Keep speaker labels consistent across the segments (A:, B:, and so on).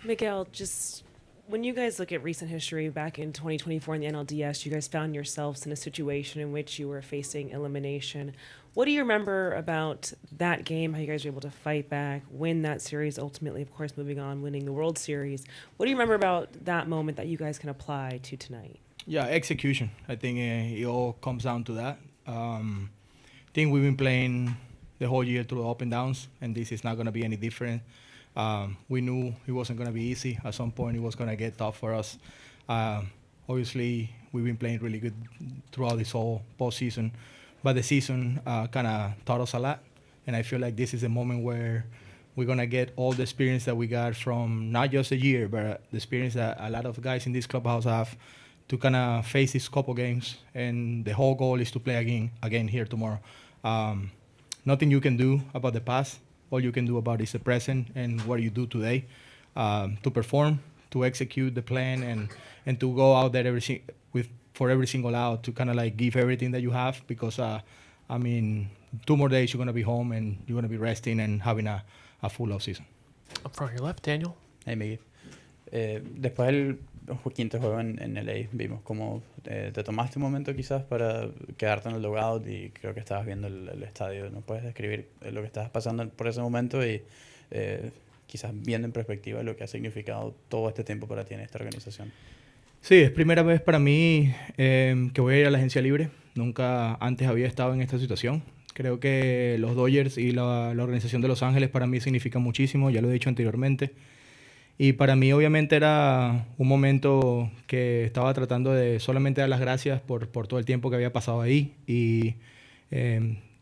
A: Miguel, just when you guys look at recent history back in 2024 in the NLDS, you guys found yourselves in a situation in which you were facing elimination. What do you remember about that game, how you guys were able to fight back, win that series, ultimately, of course, moving on, winning the World Series? What do you remember about that moment that you guys can apply to tonight?
B: Yeah, execution. I think it all comes down to that. I think we've been playing the whole year through the up and downs, and this is not going to be any different. We knew it wasn't going to be easy. At some point, it was going to get tough for us. Obviously, we've been playing really good throughout this whole postseason, but the season kind of taught us a lot, and I feel like this is a moment where we're going to get all the experience that we got from not just a year, but the experience that a lot of guys in this clubhouse have to kind of face these couple games. And the whole goal is to play again here tomorrow. Nothing you can do about the past. All you can do about is the present and what you do today to perform, to execute the plan, and to go out there for every single out to kind of like give everything that you have. Because I mean, 2 more days you're gonna be home and you're gonna be resting and having a full off season.
C: Up front, your left, Daniel.
D: Hey, Miguel. Después del quinto juego en LA, vimos cómo te tomaste un momento quizás para quedarte en el dugout y creo que estabas viendo el estadio. ¿No puedes describir lo que estabas pasando por ese momento y quizás viendo en perspectiva lo que ha significado todo este tiempo para ti en esta organización?
B: Sí, es primera vez para mí que voy a ir a la agencia libre. Nunca antes había estado en esta situación. Creo que los Dodgers y la organización de Los Ángeles para mí significan muchísimo, ya lo he dicho anteriormente. Y para mí obviamente era un momento que estaba tratando de solamente dar las gracias por todo el tiempo que había pasado ahí. Y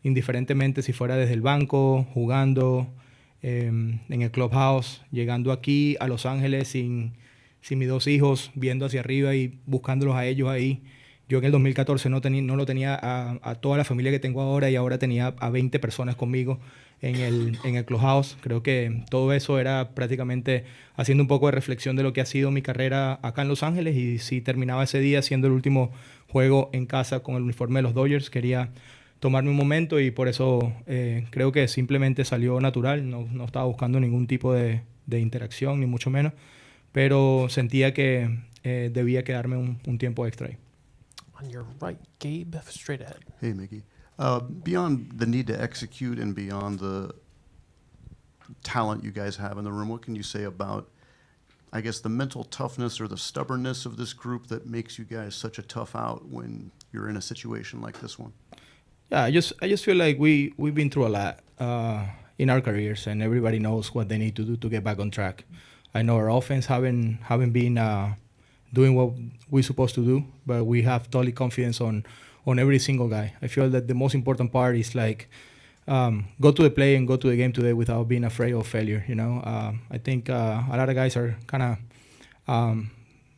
B: indiferentemente si fuera desde el banco, jugando, en el clubhouse, llegando aquí a Los Ángeles sin mis 2 hijos, viendo hacia arriba y buscándolos a ellos ahí. Yo en el 2014 no lo tenía a toda la familia que tengo ahora y ahora tenía a 20 personas conmigo en el clubhouse. Creo que todo eso era prácticamente haciendo un poco de reflexión de lo que ha sido mi carrera acá en Los Ángeles, y si terminaba ese día siendo el último juego en casa con el uniforme de los Dodgers, quería tomarme un momento y por eso creo que simplemente salió natural. No estaba buscando ningún tipo de interacción, ni mucho menos, pero sentía que debía quedarme un tiempo extra ahí.
C: On your right, Gabe, straight ahead.
E: Hey, Mickey. Beyond the need to execute and beyond the talent you guys have in the room, what can you say about, I guess, the mental toughness or the stubbornness of this group that makes you guys such a tough out when you're in a situation like this one?
B: Yeah, I just feel like we've been through a lot in our careers, and everybody knows what they need to do to get back on track. I know our offense haven't been doing what we're supposed to do, but we have totally confidence on every single guy. I feel that the most important part is like go to the play and go to the game today without being afraid of failure. You know, I think a lot of guys are kind of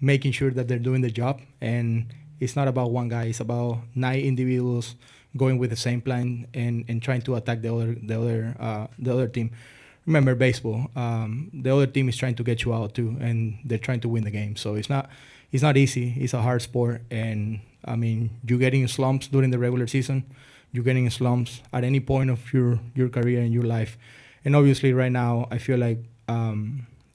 B: making sure that they're doing the job, and it's not about one guy. It's about 9 individuals going with the same plan and trying to attack the other team. Remember baseball, the other team is trying to get you out too, and they're trying to win the game. So it's not easy. It's a hard sport, and I mean, you get in slumps during the regular season. You're getting in slumps at any point of your career and your life. And obviously right now, I feel like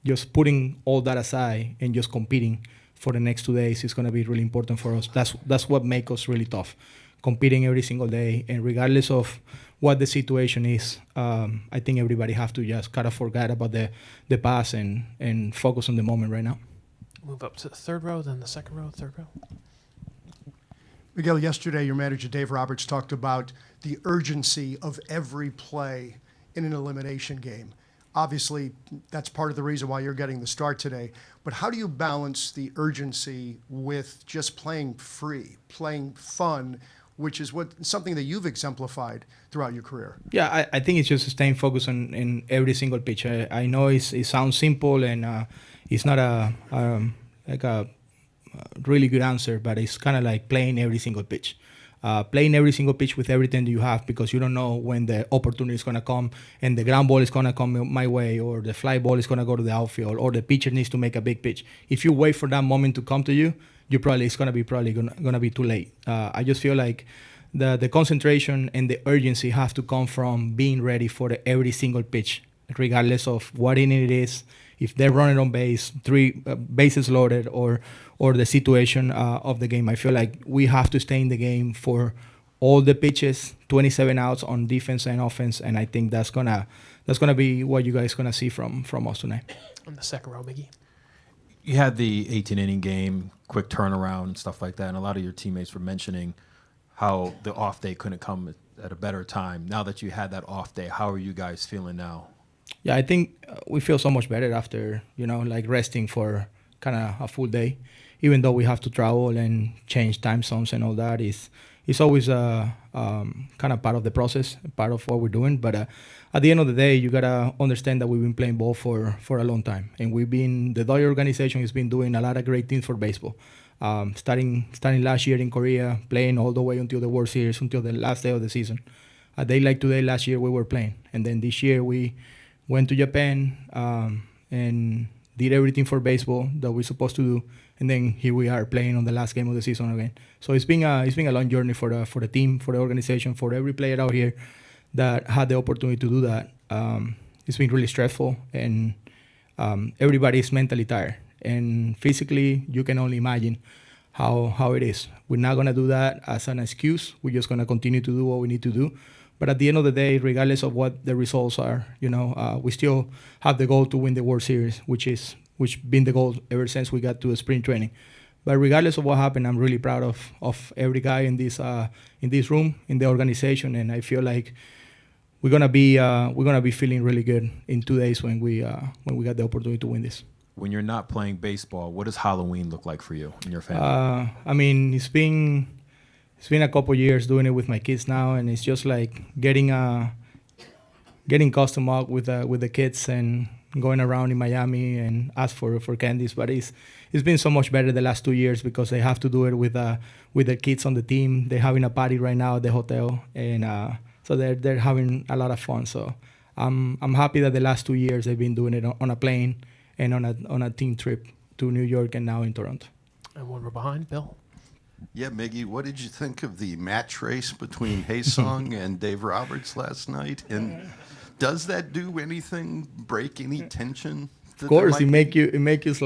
B: just putting all that aside and just competing for the next 2 days is going to be really important for us. That's what makes us really tough, competing every single day. And regardless of what the situation is, I think everybody have to just kind of forget about the past and focus on the moment right now.
C: Move up to the third row, then the second row, third row.
F: Miguel, yesterday your manager Dave Roberts talked about the urgency of every play in an elimination game. Obviously, that's part of the reason why you're getting the start today. But how do you balance the urgency with just playing free, playing fun, which is something that you've exemplified throughout your career?
B: Yeah, I think it's just staying focused on every single pitch. I know it sounds simple and it's not a really good answer, but it's kind of like playing every single pitch. Playing every single pitch with everything that you have, because you don't know when the opportunity is going to come and the ground ball is going to come my way, or the fly ball is going to go to the outfield, or the pitcher needs to make a big pitch. If you wait for that moment to come to you, it's going to be too late. I just feel like the concentration and the urgency have to come from being ready for every single pitch, regardless of what inning it is. if they're running on base, three bases loaded, or the situation of the game. I feel like we have to stay in the game for all the pitches, 27 outs on defense and offense, and I think that's gonna be what you guys gonna see from us tonight.
C: On the second row, Miggy.
G: You had the 18-inning game, quick turnaround and stuff like that, and a lot of your teammates were mentioning how the off day couldn't come at a better time. Now that you had that off day, how are you guys feeling now?
B: Yeah, I think we feel so much better after, like resting for kind of a full day. Even though we have to travel and change time zones and all that, it's always kind of part of the process, part of what we're doing. But at the end of the day, you got to understand that we've been playing ball for a long time. And the Dodger organization has been doing a lot of great things for baseball. Starting last year in Korea, playing all the way until the World Series, until the last day of the season. A day like today, last year, we were playing. And then this year, we went to Japan and did everything for baseball that we're supposed to do. And then here we are playing on the last game of the season again. So it's been a long journey for the team, for the organization, for every player out here that had the opportunity to do that. It's been really stressful, and everybody is mentally tired. And physically, you can only imagine how it is. We're not going to do that as an excuse. We're just going to continue to do what we need to do. But at the end of the day, regardless of what the results are, we still have the goal to win the World Series, which been the goal ever since we got to spring training. But regardless of what happened, I'm really proud of every guy in this room, in the organization, and I feel like we're gonna be feeling really good in 2 days when we got the opportunity to win this.
G: When you're not playing baseball, what does Halloween look like for you and your family?
B: I mean, it's been a couple years doing it with my kids now, and it's just like getting custom up with the kids and going around in Miami and ask for candies. But it's been so much better the last 2 years because they have to do it with the kids on the team. They're having a party right now at the hotel, and so they're having a lot of fun. So I'm happy that the last 2 years they've been doing it on a plane and on a team trip to New York and now in Toronto.
C: And one we're behind, Bill.
E: Yeah, Miggy, what did you think of the match race between Hyeseong and Dave Roberts last night? And does that do anything, break any tension?
B: Of course, it make you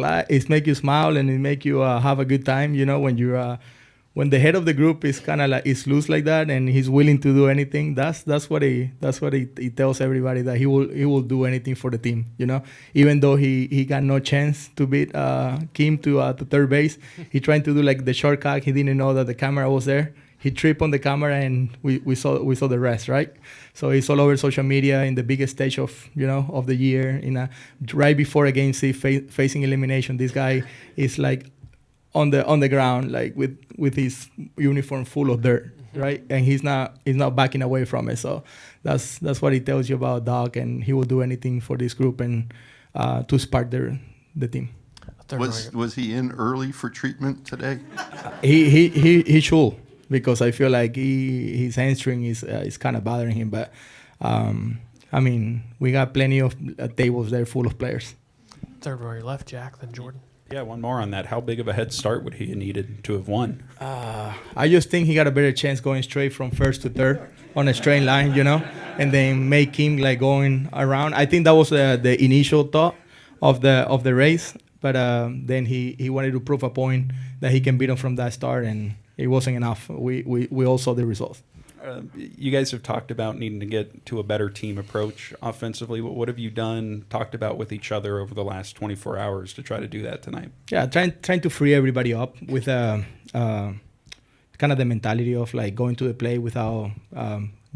B: smile, and it make you have a good time. When the head of the group is kind of like is loose like that, and he's willing to do anything. That's what he tells everybody, that he will do anything for the team. Even though he got no chance to beat Kim to third base, he tried to do like the shortcut. He didn't know that the camera was there. He tripped on the camera, and we saw the rest, right? So it's all over social media in the biggest stage of the year. Right before a game, facing elimination, this guy is like on the ground, like with his uniform full of dirt, right? And he's not backing away from it. So that's what he tells you about Doc, and he will do anything for this group and to spark the team.
E: Was he in early for treatment today?
B: He should, because I feel like his hamstring is kind of bothering him. But I mean, we got plenty of tables there full of players.
C: Third row, your left, Jack, then Jordan.
H: Yeah, one more on that. How big of a head start would he have needed to have won?
B: I just think he got a better chance going straight from first to third on a straight line, and then make him like going around. I think that was the initial thought of the race, but then he wanted to prove a point that he can beat him from that start, and it wasn't enough. We all saw the results.
H: You guys have talked about needing to get to a better team approach offensively. What have you talked about with each other over the last 24 hours to try to do that tonight? Yeah,
B: trying to free everybody up with kind of the mentality of like going to the play without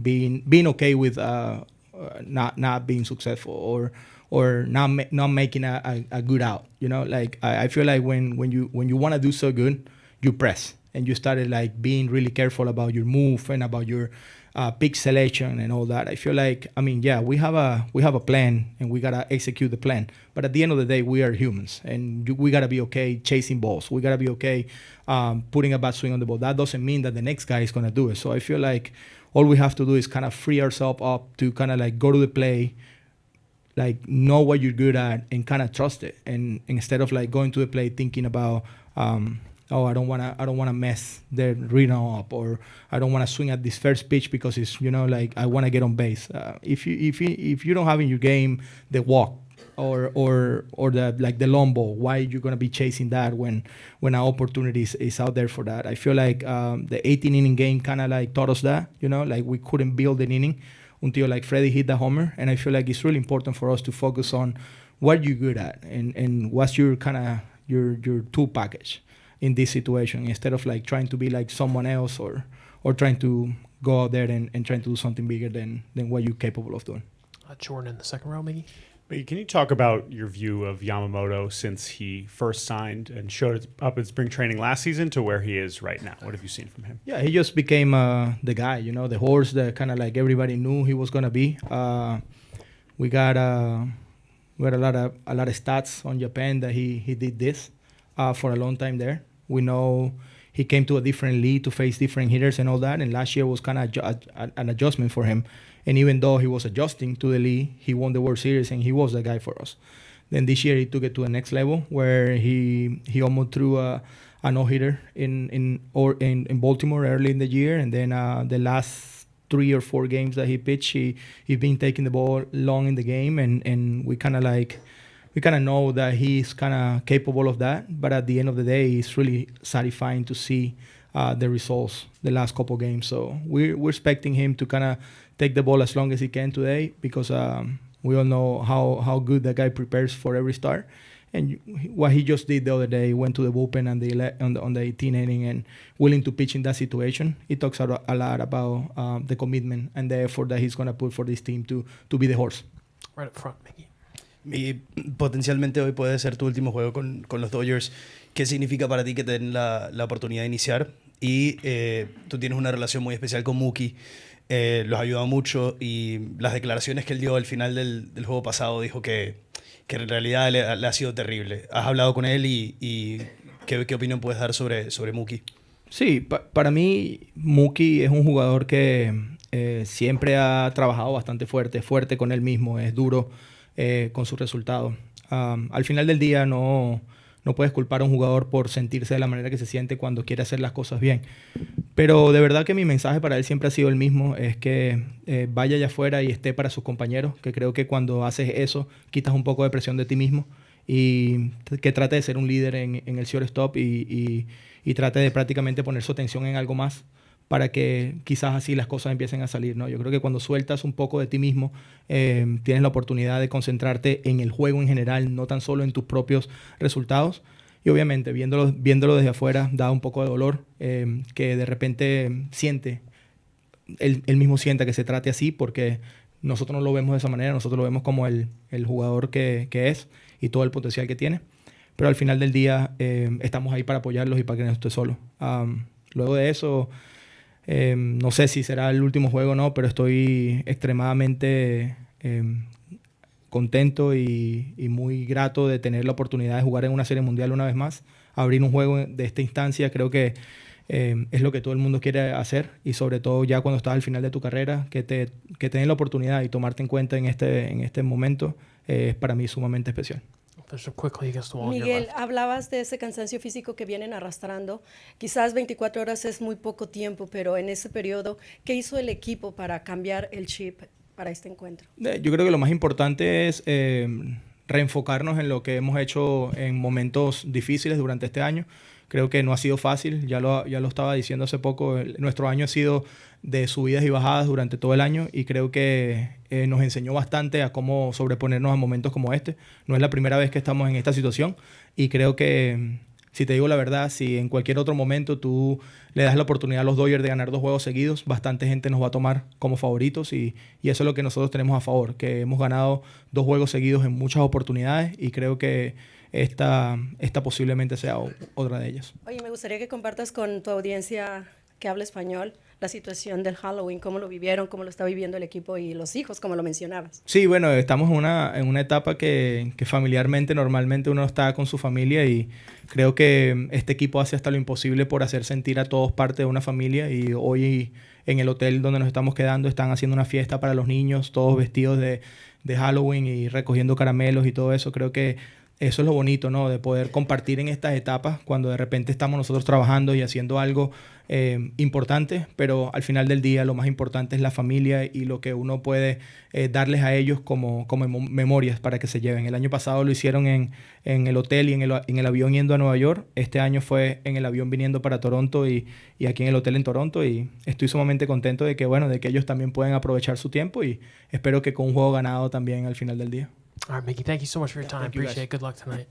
B: being okay with not being successful or not making a good out. Like I feel like when you want to do so good, you press. And you started like being really careful about your move and about your pick selection and all that. I feel like, we have a plan and we gotta execute the plan. But at the end of the day, we are humans, and we gotta be okay chasing balls. We gotta be okay putting a bad swing on the ball. That doesn't mean that the next guy is gonna do it. So I feel like all we have to do is kind of free ourselves up to kind of like go to the play, like know what you're good at and kind of trust it. And instead of like going to the play thinking about I don't wanna mess the rhythm up, or I don't wanna swing at this first pitch because it's like I wanna get on base. If you don't have in your game the walk, or the like the long ball. Why you're gonna be chasing that when an opportunity is out there for that? I feel like the 18 inning game kind of like taught us that, you know, like we couldn't build an inning until like Freddie hit the homer, and I feel like it's really important for us to focus on what you're good at and what's your kind of your tool package in this situation, instead of like trying to be like someone else or trying to go out there and trying to do something bigger than what you're capable of doing.
C: Jordan in the second row, Miggy.
I: But can you talk about your view of Yamamoto since he first signed and showed up in spring training last season to where he is right now? What have you seen from him?
B: Yeah, he just became the guy, you know, the horse that kind of like everybody knew he was gonna be. We got a lot of stats on Japan that he did this for a long time there. We know he came to a different league to face different hitters and all that, and last year was kind of an adjustment for him. And even though he was adjusting to the league, he won the World Series and he was the guy for us. Then this year he took it to the next level where he almost threw a no-hitter in Baltimore early in the year, and then the last 3 or 4 games that he pitched, he's been taking the ball long in the game, and we kind of know that he's kind of capable of that. But at the end of the day, it's really satisfying to see the results the last couple games. So we're expecting him to kind of take the ball as long as he can today, because we all know how good that guy prepares for every start. And what he just did the other day, went to the bullpen on the 18th inning and willing to pitch in that situation. It talks a lot about the commitment and the effort that he's going to put for this team to be the horse.
C: Right up front, Miggy.
J: Y potencialmente hoy puede ser tu último juego con los Dodgers. ¿Qué significa para ti que te den la oportunidad de iniciar? Y tú tienes una relación muy especial con Mookie. Los ha ayudado mucho, y las declaraciones que él dio al final del juego pasado, dijo que en realidad le ha sido terrible. ¿Has hablado con él y qué opinión puedes dar sobre Mookie?
B: Sí, para mí Mookie es un jugador que siempre ha trabajado bastante fuerte con él mismo, es duro con sus resultados. Al final del día no puedes culpar a un jugador por sentirse de la manera que se siente cuando quiere hacer las cosas bien. Pero de verdad que mi mensaje para él siempre ha sido el mismo, es que vaya allá afuera y esté para sus compañeros, que creo que cuando haces eso quitas un poco de presión de ti mismo, y que trate de ser un líder en el shortstop y trate de prácticamente poner su atención en algo más, para que quizás así las cosas empiecen a salir, ¿no? Yo creo que cuando sueltas un poco de ti mismo, tienes la oportunidad de concentrarte en el juego en general, no tan solo en tus propios resultados. Y obviamente, viéndolo desde afuera, da un poco de dolor, que de repente él mismo sienta que se trate así, porque nosotros no lo vemos de esa manera, nosotros lo vemos como el jugador que es y todo el potencial que tiene. Pero al final del día estamos ahí para apoyarlos y para que no esté solo. Luego de eso, no sé si será el último juego o no, pero estoy extremadamente contento y muy grato de tener la oportunidad de jugar en una serie mundial una vez más. Abrir un juego de esta instancia creo que es lo que todo el mundo quiere hacer, y sobre todo ya cuando estás al final de tu carrera, que tenés la oportunidad y tomarte en cuenta en este momento, es para mí sumamente especial.
K: Miguel, hablabas de ese cansancio físico que vienen arrastrando. Quizás 24 horas es muy poco tiempo, pero en ese periodo, ¿qué hizo el equipo para cambiar el chip para este encuentro?
B: Yo creo que lo más importante es reenfocarnos en lo que hemos hecho en momentos difíciles durante este año. Creo que no ha sido fácil, ya lo estaba diciendo hace poco, nuestro año ha sido de subidas y bajadas durante todo el año, y creo que nos enseñó bastante a cómo sobreponernos a momentos como este. No es la primera vez que estamos en esta situación, y creo que, si te digo la verdad, si en cualquier otro momento tú le das la oportunidad a los Dodgers de ganar 2 juegos seguidos, bastante gente nos va a tomar como favoritos, y eso es lo que nosotros tenemos a favor, que hemos ganado 2 juegos seguidos en muchas oportunidades, y creo que esta posiblemente sea otra de ellas.
K: Oye, me gustaría que compartas con tu audiencia que habla español la situación del Halloween, cómo lo vivieron, cómo lo está viviendo el equipo y los hijos, como lo mencionabas.
B: Sí, bueno, estamos en una etapa que familiarmente, normalmente uno está con su familia, y creo que este equipo hace hasta lo imposible por hacer sentir a todos parte de una familia, y hoy en el hotel donde nos estamos quedando están haciendo una fiesta para los niños, todos vestidos de Halloween y recogiendo caramelos y todo eso. Creo que eso es lo bonito, ¿no? De poder compartir en estas etapas cuando de repente estamos nosotros trabajando y haciendo algo importante, pero al final del día lo más importante es la familia y lo que uno puede darles a ellos como memorias para que se lleven. El año pasado lo hicieron en el hotel y en el avión yendo a Nueva York. Este año fue en el avión viniendo para Toronto y aquí en el hotel en Toronto, y estoy sumamente contento de que, bueno, de que ellos también pueden aprovechar su tiempo, y espero que con un juego ganado también al final del día.
C: All right, Mickey, thank you so much for your time.
B: Thank you, guys.
C: Appreciate it. Good luck tonight.